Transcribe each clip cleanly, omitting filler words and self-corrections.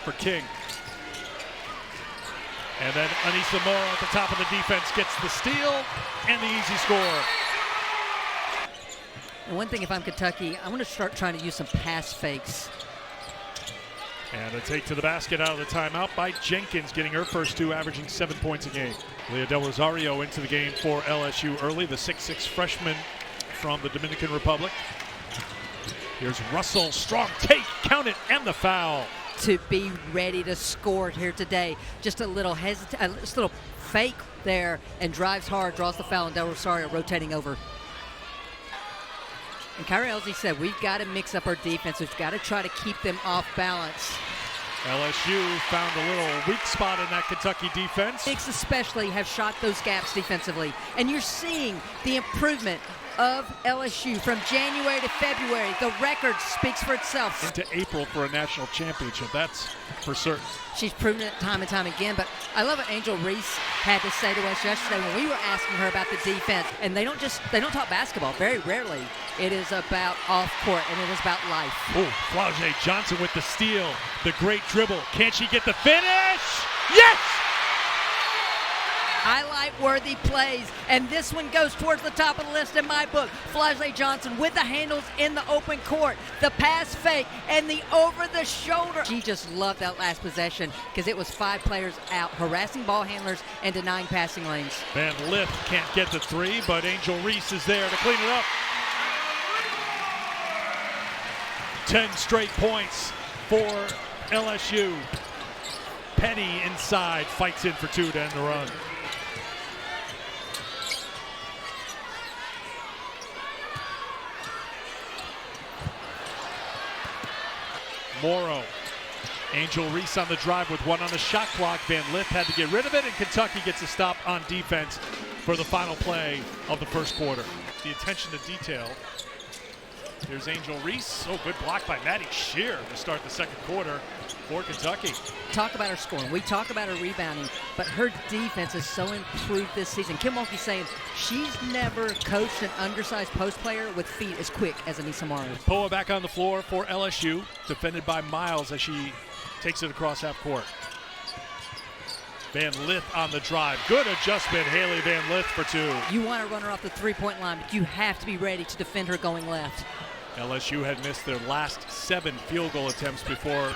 for King. And then Anissa Mora at the top of the defense gets the steal and the easy score. And one thing, if I'm Kentucky, I want to start trying to use some pass fakes. And a take to the basket out of the timeout by Jenkins, getting her first 2, averaging 7 points a game. Leah Del Rosario into the game for LSU early, the 6'6" freshman from the Dominican Republic. Here's Russell, strong take, count it, and the foul. To be ready to score here today. Just a little just a little fake there, and drives hard, draws the foul, and Del Rosario rotating over. And Kyrie Elsie said, we've got to mix up our defense. We've got to try to keep them off balance. LSU found a little weak spot in that Kentucky defense. Knicks especially have shot those gaps defensively. And you're seeing the improvement of LSU from January to February. The record speaks for itself. Into April for a national championship, that's for certain. She's proven it time and time again, but I love what Angel Reese had to say to us yesterday when we were asking her about the defense. And they don't talk basketball, very rarely. It is about off court, and it is about life. Oh, Flau'jae Johnson with the steal, the great dribble. Can she get the finish? Yes! Highlight-worthy plays, and this one goes towards the top of the list in my book. Flau'jae Johnson with the handles in the open court, the pass fake, and the over-the-shoulder. She just loved that last possession because it was 5 players out, harassing ball handlers and denying passing lanes. Van Lith can't get the 3, but Angel Reese is there to clean it up. 10 straight points for LSU. Petty inside, fights in for 2 to end the run. Morrow. Angel Reese on the drive with 1 on the shot clock. Van Lith had to get rid of it, and Kentucky gets a stop on defense for the final play of the first quarter. The attention to detail. Here's Angel Reese. Oh, good block by Maddie Shear to start the second quarter for Kentucky. Talk about her scoring. We talk about her rebounding, but her defense has so improved this season. Kim Mulkey's saying she's never coached an undersized post player with feet as quick as Anissa Mora. Poa back on the floor for LSU, defended by Miles as she takes it across half court. Van Lith on the drive. Good adjustment, Haley Van Lith for 2. You want to run her off the three-point line, but you have to be ready to defend her going left. LSU had missed their last 7 field goal attempts before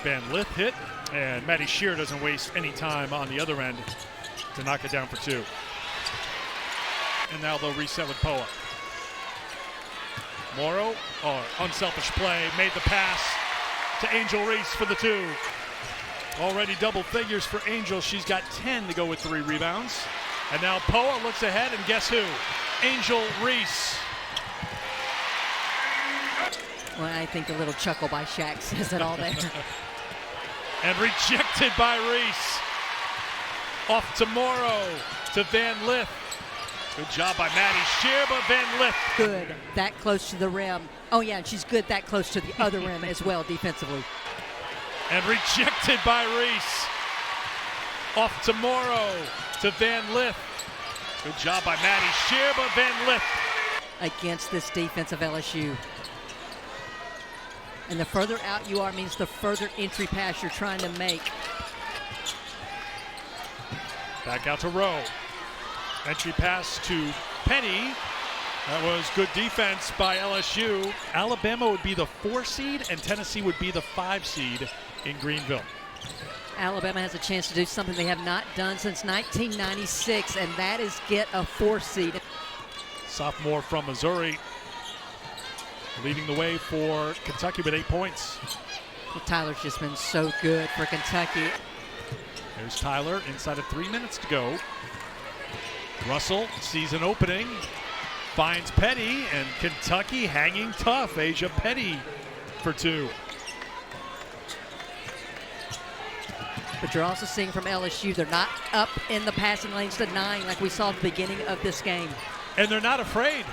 Van Lith hit, and Maddie Shear doesn't waste any time on the other end to knock it down for 2. And now they'll reset with Poa. Morrow, unselfish play, made the pass to Angel Reese for the 2. Already double figures for Angel. She's got 10 to go with 3 rebounds. And now Poa looks ahead, and guess who? Angel Reese. Well, I think the little chuckle by Shaq says it all there. And rejected by Reese. Off to Morrow, to Van Lith. Good job by Maddie Shear, but Van Lith. Good, that close to the rim. Oh yeah, and she's good that close to the other rim as well defensively. And rejected by Reese. Off to Morrow, to Van Lith. Good job by Maddie Shear, but Van Lith. Against this defense of LSU. And the further out you are means the further entry pass you're trying to make. Back out to Rowe. Entry pass to Penny. That was good defense by LSU. Alabama would be the 4 seed, and Tennessee would be the 5 seed in Greenville. Alabama has a chance to do something they have not done since 1996, and that is get a 4 seed. Sophomore from Missouri, leading the way for Kentucky with 8 points. Well, Tyler's just been so good for Kentucky. There's Tyler, inside of 3 minutes to go. Russell sees an opening, finds Petty, and Kentucky hanging tough. Asia Petty for 2. But you're also seeing from LSU, they're not up in the passing lanes denying like we saw at the beginning of this game. And they're not afraid.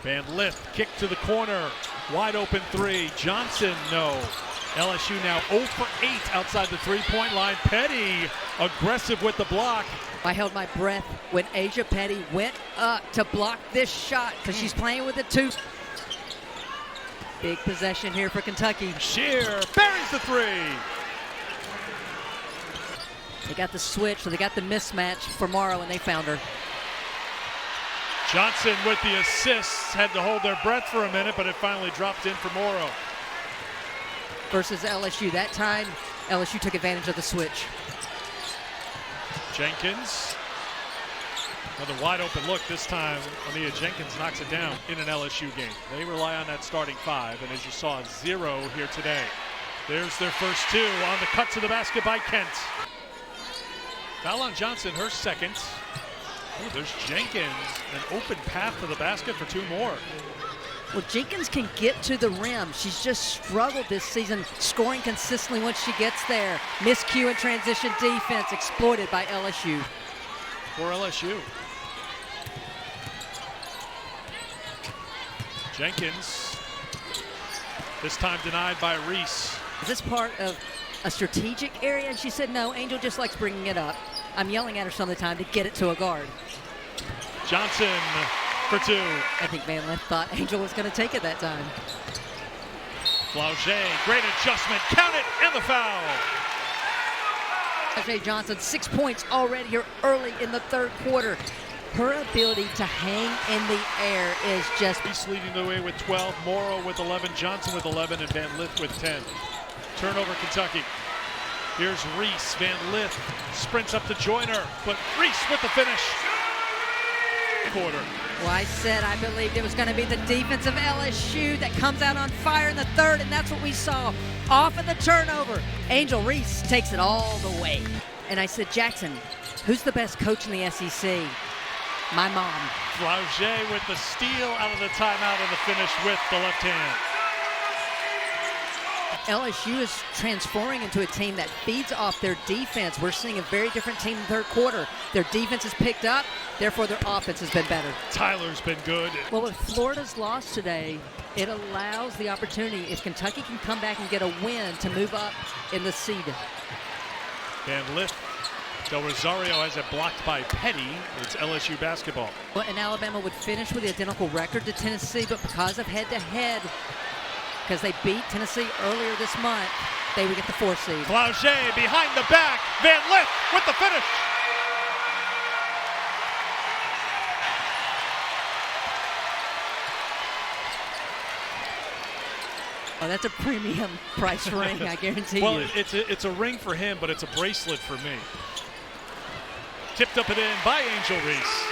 Van Lith, kick to the corner. Wide open 3. Johnson, no. LSU now 0 for 8 outside the 3-point line. Petty, aggressive with the block. I held my breath when Asia Petty went up to block this shot because she's playing with it too. Big possession here for Kentucky. Shear buries the 3. They got the switch, so they got the mismatch for Morrow, and they found her. Johnson with the assists, had to hold their breath for a minute, but it finally dropped in for Morrow. Versus LSU. That time, LSU took advantage of the switch. Jenkins. Another wide open look this time. Ania Jenkins knocks it down in an LSU game. They rely on that starting five, and as you saw, 0 here today. There's their first 2 on the cut to the basket by Kent. Foul on Johnson, her second. Oh, there's Jenkins, an open path to the basket for 2 more. Well, Jenkins can get to the rim. She's just struggled this season, scoring consistently once she gets there. Miscue and transition defense exploited by LSU. For LSU. Jenkins, this time denied by Reese. Is this part of a strategic area? And she said, no, Angel just likes bringing it up. I'm yelling at her some of the time to get it to a guard. Johnson for 2. I think Van Lith thought Angel was going to take it that time. Flauget, great adjustment, count it, and the foul. Flauget Johnson, 6 points already here early in the third quarter. Her ability to hang in the air is just... Reese leading the way with 12, Morrow with 11, Johnson with 11, and Van Lith with 10. Turnover Kentucky. Here's Reese. Van Lith sprints up to join her, but Reese with the finish. Quarter. Well, I said I believed it was going to be the defense of LSU that comes out on fire in the third, and that's what we saw. Off of the turnover, Angel Reese takes it all the way. And I said, Jackson, who's the best coach in the SEC? My mom. Flauget with the steal out of the timeout and the finish with the left hand. LSU is transforming into a team that feeds off their defense. We're seeing a very different team in the third quarter. Their defense has picked up, therefore their offense has been better. Tyler's been good. Well, with Florida's loss today, it allows the opportunity, if Kentucky can come back and get a win, to move up in the seed. Van Lith. Del Rosario has it blocked by Petty. It's LSU basketball. Well, and Alabama would finish with the identical record to Tennessee, but because of head-to-head, because they beat Tennessee earlier this month, they would get the 4 seed. Flauget behind the back. Van Lith with the finish. Oh, that's a premium price ring, I guarantee you. Well, it's a ring for him, but it's a bracelet for me. Tipped up and in by Angel Reese.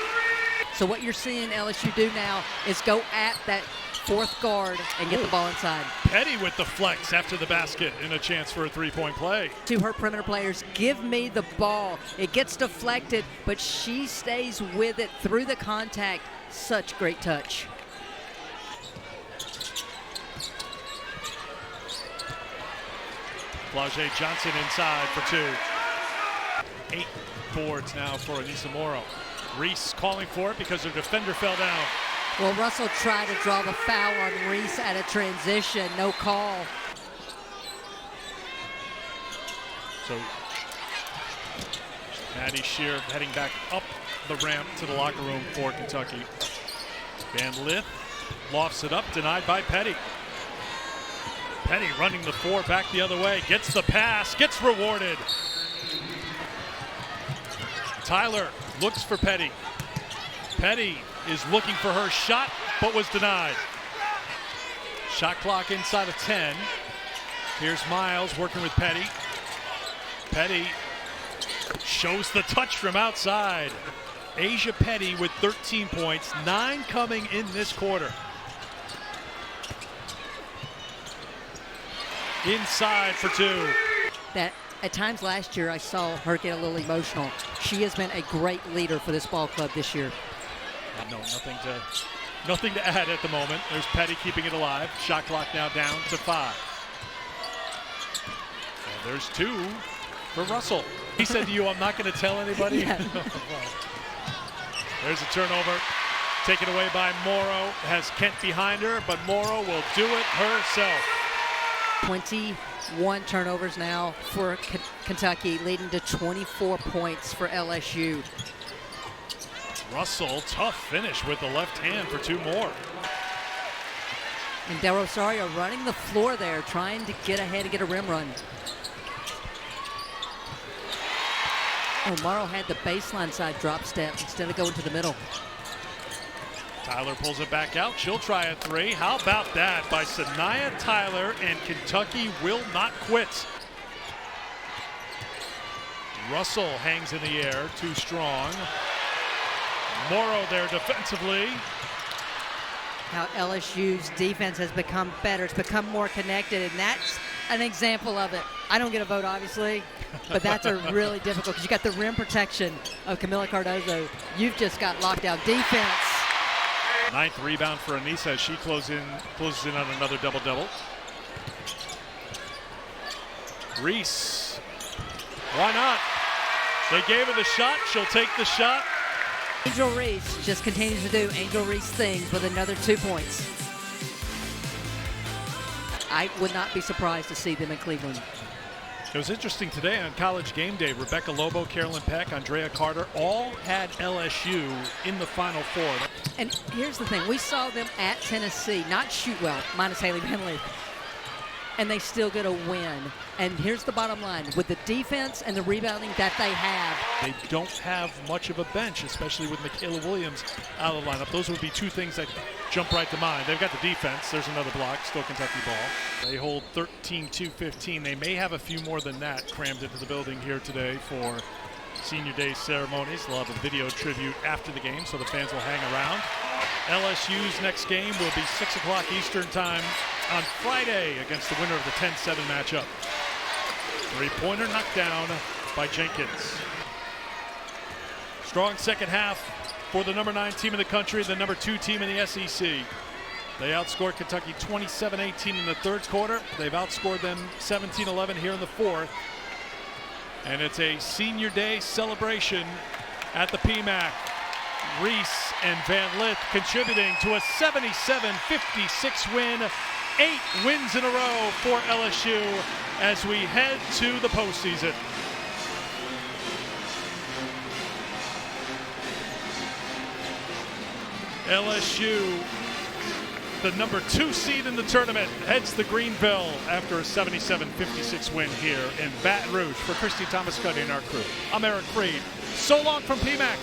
So what you're seeing LSU do now is go at that 4th guard and get the ball inside. Petty with the flex after the basket and a chance for a 3-point play. To her perimeter players, give me the ball. It gets deflected, but she stays with it through the contact. Such great touch. Flauget Johnson inside for 2. 8 boards now for Anissa Morrow. Reese calling for it because their defender fell down. Well, Russell tried to draw the foul on Reese at a transition. No call. So Maddie Shear heading back up the ramp to the locker room for Kentucky. Van Lith lofts it up, denied by Petty. Petty running the 4 back the other way, gets the pass, gets rewarded. Tyler looks for Petty. Petty is looking for her shot, but was denied. Shot clock inside of 10. Here's Miles working with Petty. Petty shows the touch from outside. Asia Petty with 13 points, 9 coming in this quarter. Inside for 2. That at times last year I saw her get a little emotional. She has been a great leader for this ball club this year. No, nothing to add at the moment. There's Petty keeping it alive. Shot clock now down to 5. And there's 2 for Russell. He said to you, I'm not going to tell anybody. Yeah. There's a turnover taken away by Morrow. Has Kent behind her, but Morrow will do it herself. 21 turnovers now for Kentucky, leading to 24 points for LSU. Russell, tough finish with the left hand for 2 more. And Del Rosario running the floor there, trying to get ahead and get a rim run. Oh, Morrow had the baseline side drop step instead of going to the middle. Tyler pulls it back out. She'll try a three. How about that by Sanaya Tyler, and Kentucky will not quit. Russell hangs in the air, too strong. Morrow there defensively. How LSU's defense has become better. It's become more connected, and that's an example of it. I don't get a vote, obviously, but that's a really difficult because you got the rim protection of Camila Cardozo. You've just got lockdown defense. 9th rebound for Anissa as she closes in on another double-double. Reese, why not? They gave her the shot. She'll take the shot. Angel Reese just continues to do Angel Reese things with another 2 points. I would not be surprised to see them in Cleveland. It was interesting today on College Game Day. Rebecca Lobo, Carolyn Peck, Andrea Carter all had LSU in the Final Four. And here's the thing. We saw them at Tennessee not shoot well, minus Haley Bentley, and they still get a win. And here's the bottom line. With the defense and the rebounding that they have, they don't have much of a bench, especially with Michaela Williams out of the lineup. Those would be two things that jump right to mind. They've got the defense. There's another block. Still Kentucky ball. They hold 13-2-15. They may have a few more than that crammed into the building here today for Senior Day ceremonies. They'll have a video tribute after the game, so the fans will hang around. LSU's next game will be 6 o'clock Eastern time on Friday against the winner of the 10-7 matchup. Three-pointer knocked down by Jenkins. Strong second half for the number 9 team in the country, the number 2 team in the SEC. They outscored Kentucky 27-18 in the third quarter. They've outscored them 17-11 here in the fourth. And it's a Senior Day celebration at the PMAC. Reese and Van Lith contributing to a 77-56 win. 8 wins in a row for LSU as we head to the postseason. LSU, the number 2 seed in the tournament, heads to Greenville after a 77-56 win here in Baton Rouge. For Christy Thomas Cuddy and our crew, I'm Eric Freed. So long from PMAC.